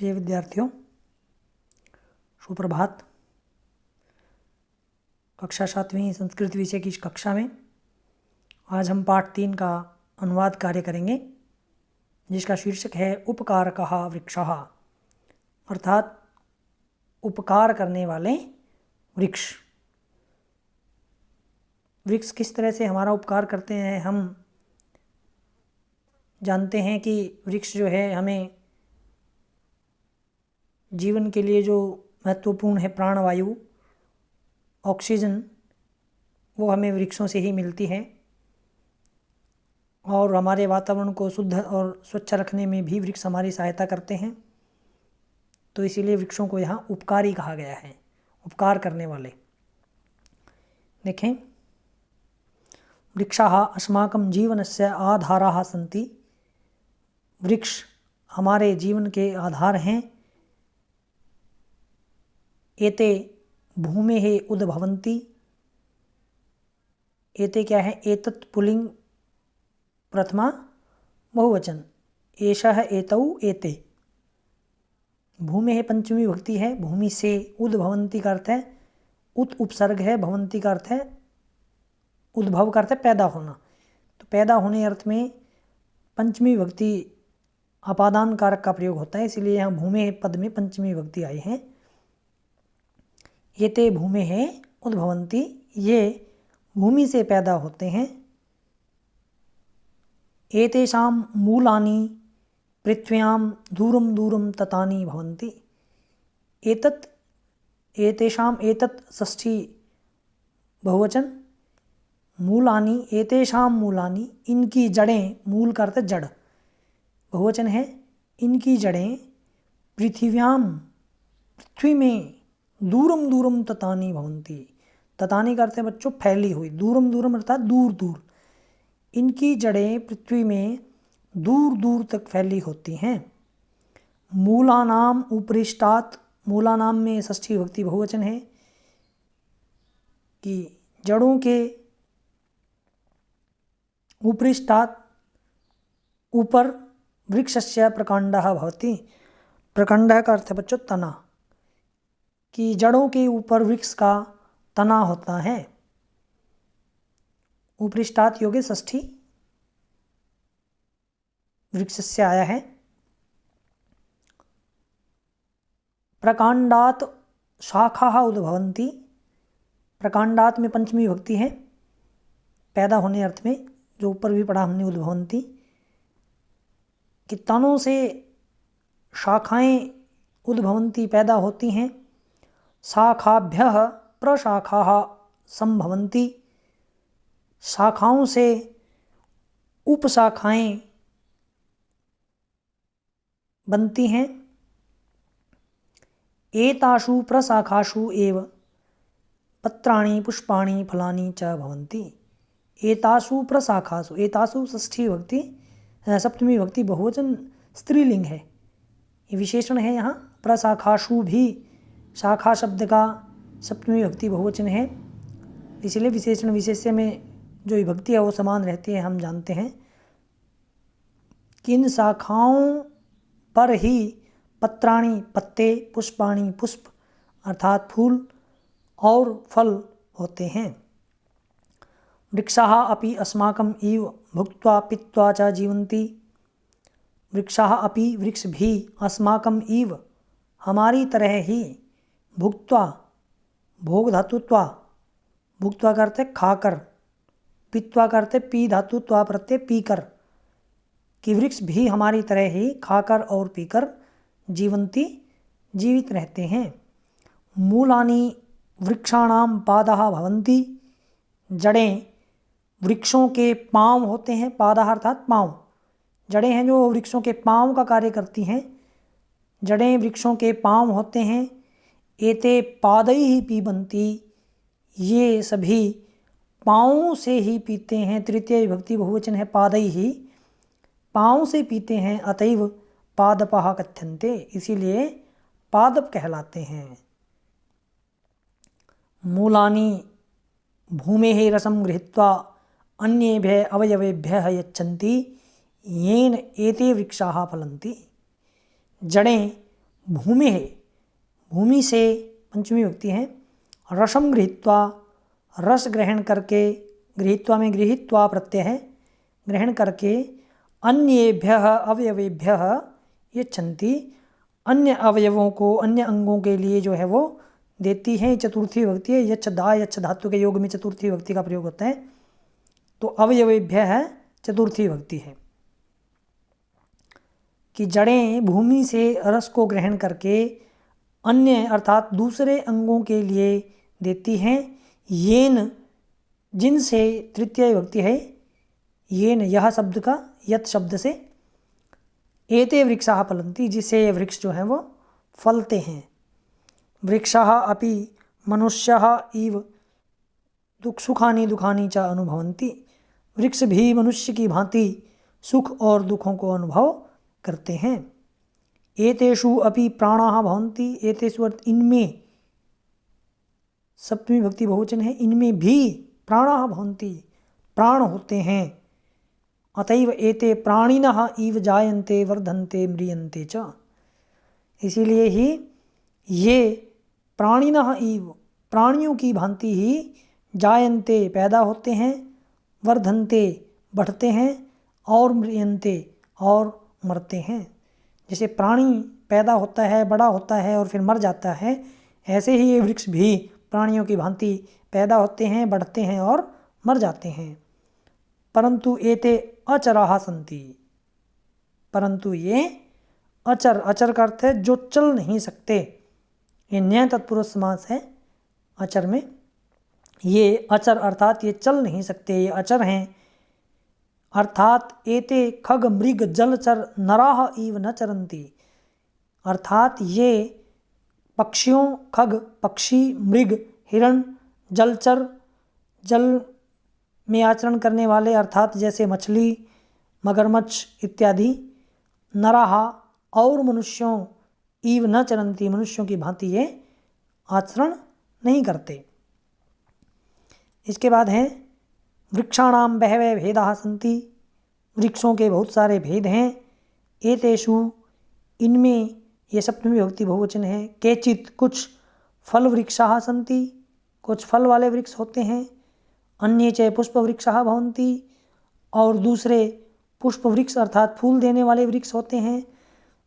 प्रिय विद्यार्थियों, सुप्रभात। कक्षा 7वीं संस्कृत विषय की इस कक्षा में आज हम पाठ 3 का अनुवाद कार्य करेंगे, जिसका शीर्षक है उपकारकः वृक्षः, अर्थात उपकार करने वाले वृक्ष। वृक्ष किस तरह से हमारा उपकार करते हैं, हम जानते हैं कि वृक्ष जो है हमें जीवन के लिए जो महत्वपूर्ण है, प्राणवायु, ऑक्सीजन, वो हमें वृक्षों से ही मिलती है और हमारे वातावरण को शुद्ध और स्वच्छ रखने में भी वृक्ष हमारी सहायता करते हैं। तो इसीलिए वृक्षों को यहाँ उपकारी कहा गया है, उपकार करने वाले। देखें, वृक्षाः अस्माकं जीवनस्य आधाराः सन्ति। वृक्ष हमारे जीवन के आधार हैं। एते भूमेः उद्भवन्ति। एते क्या है? एतत् पुल्लिंग प्रथमा बहुवचन, एषः एतौ एते। भूमेः पंचमी विभक्ति है, भूमि से। उद्भवन्ति का अर्थ है उत उपसर्ग है, भवन्ति का अर्थ है उद्भव का अर्थ है पैदा होना। तो पैदा होने अर्थ में पंचमी विभक्ति अपादान कारक का प्रयोग होता है, इसलिए यहाँ भूमे पद में पंचमी विभक्ति आई है। एते भूमेः उद्भवन्ति, ये भूमि से पैदा होते हैं। एतेषां मूलानि पृथ्व्यां दूरं दूरं ततानि भवन्ति। एतत्, एतेषां, एतत् षष्ठी बहुवचन, मूलानि, एतेषां मूलानि, इनकी जड़ें, मूल का अर्थ जड़, बहुवचन है, इनकी जड़ें पृथिव्यां, पृथ्वी में, दूरम दूरम ततानि भवन्ति। ततानि का अर्थ है बच्चों फैली हुई, दूरम दूरम अर्थात दूर दूर। इनकी जड़ें पृथ्वी में दूर दूर तक फैली होती हैं। मूलानाम उपरिष्टात्, मूलानाम में षष्ठी विभक्ति बहुवचन है कि जड़ों के उपरिष्टात्, ऊपर, वृक्षस्य प्रकांडः भवति। प्रकांडः का अर्थ है बच्चों तना, कि जड़ों के ऊपर वृक्ष का तना होता है। उपरिष्टात् योगे षष्ठी वृक्ष से आया है। प्रकांडात् शाखाः उद्भवन्ति। प्रकांडात् में पंचमी विभक्ति है, पैदा होने अर्थ में, जो ऊपर भी पढ़ा हमने, उद्भवन्ति, कि तनों से शाखाएं उद्भवन्ति पैदा होती हैं। शाखाभ्यः प्रशाखाः संभवन्ति। शाखाओं से उपशाखाएं बनती हैं। एतासु प्रशाखासु एव पत्राणि पुष्पाणि फलानि च भवन्ति। एतासु प्रशाखासु, एतासु षष्ठी विभक्ति, सप्तमी विभक्ति बहुवचन, स्त्रीलिंग है, ये विशेषण है। यहाँ प्रशाखासु भी शाखा शब्द का सप्तमी विभक्ति बहुवचन है, इसलिए विशेषण विशेष्य में जो विभक्ति है वो समान रहती है। हम जानते हैं कि इन शाखाओं पर ही पत्राणि पत्ते, पुष्पाणि पुष्प अर्थात फूल और फल होते हैं। वृक्षाः अपि अस्माकम् इव भुक्त्वा पीत्वा च जीवन्ति। वृक्षाः अपि, वृक्ष भी, अस्माकम् इव, हमारी तरह ही, भुक्त्वा, भोग धातुत्वा, भुक्त्वा करते खाकर, पीत्वा करते पी धातुत्वा प्रत्यय पीकर, कि वृक्ष भी हमारी तरह ही खाकर और पीकर जीवंती, जीवित रहते हैं। मूलानि वृक्षाणाम पादाः भवन्ति। जड़ें वृक्षों के पांव होते हैं। पादाः अर्थात पांव, जड़ें हैं जो वृक्षों के पांव का कार्य करती हैं। जड़ें वृक्षों के पांव होते हैं। एते पादैः पिबन्ति, ये सभी पाँव से ही पीते हैं। तृतीय विभक्ति बहुवचन है पादैः, पाँव से पीते हैं। अतएव पादपः कथ्यन्ते, इसीलिए पादप कहलाते हैं। मूलानि भूमेः रसं गृहीत्वा अन्येभ्यः अवयवेभ्यः यच्छन्ति, येन एते वृक्षाः फलन्ति। जड़ें भूमि है, भूमि से पंचमी विभक्ति है। रसम गृहीत्वा, रस ग्रहण करके, गृहीत्वा में गृहीत्वा प्रत्यय है, ग्रहण करके, अन्येभ्यः अवयवेभ्यः यच्छन्ति, अन्य अवयवों को, अन्य अंगों के लिए जो है वो देती है। चतुर्थी विभक्ति है। यच्छ दा, यच्छ धातु के योग में चतुर्थी विभक्ति का प्रयोग होता है, तो अवयवेभ्य है, चतुर्थी विभक्ति है कि जड़ें भूमि से रस को ग्रहण करके अन्य अर्थात दूसरे अंगों के लिए देती हैं। येन, जिनसे तृतीय विभक्ति है, येन यह शब्द का, यत शब्द से, एते वृक्षाः फलन्ति, जिससे ये वृक्ष जो हैं वो फलते हैं। वृक्षाः अपि मनुष्याः इव सुखानि दुखानि च अनुभवन्ति, वृक्ष भी मनुष्य की भांति सुख और दुखों को अनुभव करते हैं। एतेषु अपि प्राणाः भवन्ति, एतेषु अर्थ इनमें, सप्तमी भक्ति बहुवचन है, इनमें भी प्राणाः भवन्ति, प्राण होते हैं। अतएव एते प्राणिनः इव जायन्ते वर्धन्ते म्रियन्ते च, इसीलिए ही ये प्राणिनः इव, प्राणियों की भांति ही, जायन्ते पैदा होते हैं, वर्धन्ते बढ़ते हैं, और म्रियन्ते और मरते हैं। जैसे प्राणी पैदा होता है, बड़ा होता है और फिर मर जाता है, ऐसे ही ये वृक्ष भी प्राणियों की भांति पैदा होते हैं, बढ़ते हैं और मर जाते हैं। परंतु एते अचराः सन्ति, परंतु ये अचर, अचर का अर्थ है जो चल नहीं सकते, ये न्याय तत्पुरुष समास है अचर में। ये अचर अर्थात ये चल नहीं सकते, ये अचर हैं। अर्थात एते खग मृग जलचर नराः इव न चरन्ति, अर्थात ये पक्षियों, खग पक्षी, मृग हिरण, जलचर जल में आचरण करने वाले अर्थात जैसे मछली, मगरमच्छ इत्यादि, नराः और मनुष्यों, इव न चरन्ति, मनुष्यों की भांति ये आचरण नहीं करते। इसके बाद है वृक्षाणाम बहवे भेदाः सन्ति, वृक्षों के बहुत सारे भेद हैं। एतेषु, इनमें, ये सप्तमी विभक्ति बहुवचन है। केचित्, कुछ, फल वृक्षाः सन्ति, कुछ फल वाले वृक्ष होते हैं। अन्ये च पुष्प वृक्षाः भवन्ति, और दूसरे पुष्प वृक्ष अर्थात फूल देने वाले वृक्ष होते हैं।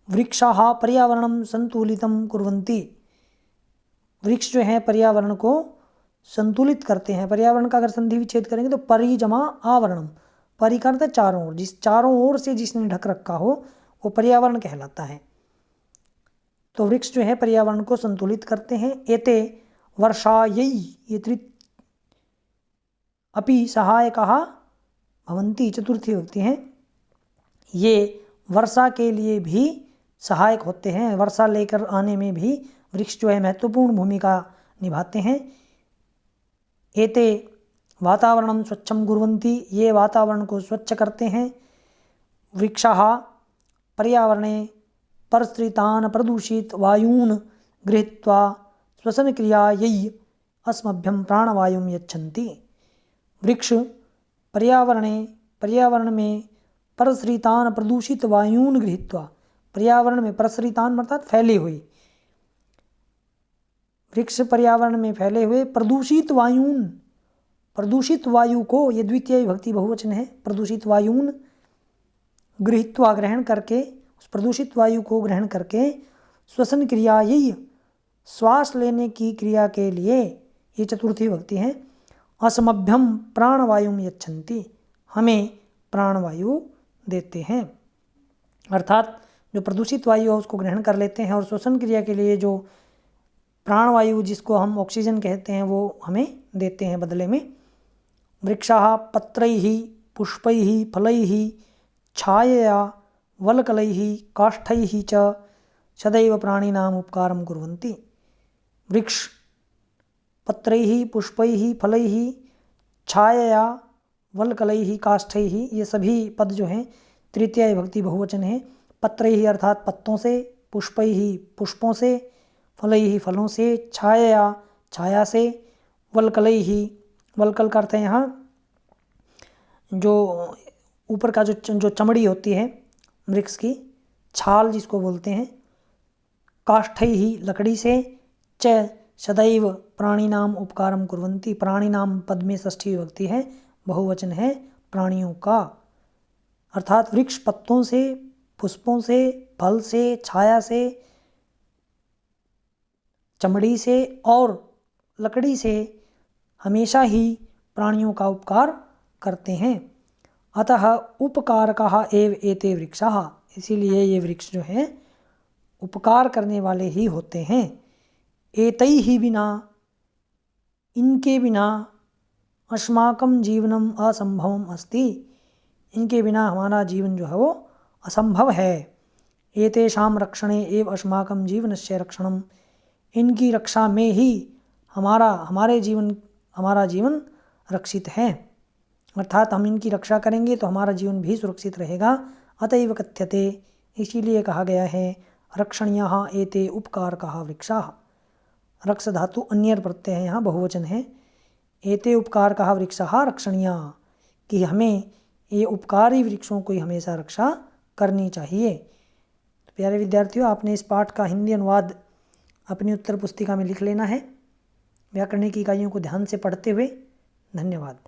वृक्षाः पर्यावरणं संतुलितं कुर्वन्ति, वृक्ष जो है पर्यावरण को संतुलित करते हैं। पर्यावरण का अगर संधि विच्छेद करेंगे तो परि जमा आवरणम, परि का अर्थ चारों ओर, जिस चारों ओर से जिसने ढक रखा हो वो पर्यावरण कहलाता है। तो वृक्ष जो है पर्यावरण को संतुलित करते हैं। एते वर्षायै, ये अपि सहायकाः भवन्ति, चतुर्थी विभक्ति हैं। ये वर्षा के लिए भी सहायक होते हैं, वर्षा लेकर आने में भी वृक्ष जो है महत्वपूर्ण भूमिका निभाते हैं। एते वातावरणं स्वच्छं कुर्वन्ति, ये वातावरण को स्वच्छ करते हैं। वृक्षाः पर्यावरणे परसृतान् प्रदूषित वायून् गृहीत्वा श्वसनक्रियायै अस्मभ्यं प्राणवायुं यच्छन्ति, वृक्ष पर्यावरण में परसृतान् प्रदूषित वायून् गृहीत्वा, पर्यावरण में परसृतान् अर्थात फैले हुए, वृक्ष पर्यावरण में फैले हुए प्रदूषित वायून, प्रदूषित वायु को, ये द्वितीय विभक्ति बहुवचन है, प्रदूषित वायून गृहीत्वा ग्रहण करके, उस प्रदूषित वायु को ग्रहण करके, श्वसन क्रिया, यही श्वास लेने की क्रिया के लिए, ये चतुर्थी विभक्ति है। असमभ्यम प्राणवायुम यच्छन्ति, हमें प्राणवायु देते हैं, अर्थात जो प्रदूषित वायु है उसको ग्रहण कर लेते हैं और श्वसन क्रिया के लिए जो प्राणवायु जिसको हम ऑक्सीजन कहते हैं वो हमें देते हैं बदले में। वृक्षाः पत्रैः पुष्पैः फलैः छायया वल्कलैः काष्ठैः च सदैव प्राणिनाम उपकारं कुर्वन्ति, वृक्ष पत्रैः पुष्पैः फलैः छायया वल्कलैः काष्ठैः, ये सभी पद जो हैं तृतीय विभक्ति बहुवचन है। पत्रैः अर्थात पत्तों से, पुष्पैः पुष्पों से, फलैः फलों से, छायया छाया से, वल्कलैः, वल्कल का अर्थ है यहाँ जो ऊपर का जो चमड़ी होती है वृक्ष की, छाल जिसको बोलते हैं, काष्ठैः लकड़ी से, च सदैव प्राणिनाम उपकारम कुर्वन्ति, प्राणिनाम पद में षष्ठी विभक्ति है, बहुवचन है प्राणियों का, अर्थात वृक्ष पत्तों से, पुष्पों से, फल से, छाया से, चमड़ी से और लकड़ी से हमेशा ही प्राणियों का उपकार करते हैं। अतः उपकारकाः एव एते वृक्षाः, इसीलिए ये वृक्ष जो हैं उपकार करने वाले ही होते हैं। एतैः बिना, इनके बिना अस्माकं जीवनम असंभवम अस्ति, इनके बिना हमारा जीवन जो है वो असंभव है। एतेषां रक्षणे एव अस्माकं जीवनस्य रक्षणम, इनकी रक्षा में ही हमारा जीवन रक्षित है, अर्थात हम इनकी रक्षा करेंगे तो हमारा जीवन भी सुरक्षित रहेगा। अतएव कथ्यते, इसीलिए कहा गया है रक्षणीयः एते उपकारकाः वृक्षाः। रक्ष धातु अन्यर प्रत्यय है, यहाँ बहुवचन है। एते उपकारकाः वृक्षाः रक्षणीयाः, कि हमें ये उपकारी वृक्षों की हमेशा रक्षा करनी चाहिए। तो प्यारे विद्यार्थियों, आपने इस पाठ का हिंदी अनुवाद अपनी उत्तर पुस्तिका में लिख लेना है, व्याकरण की इकाइयों को ध्यान से पढ़ते हुए। धन्यवाद।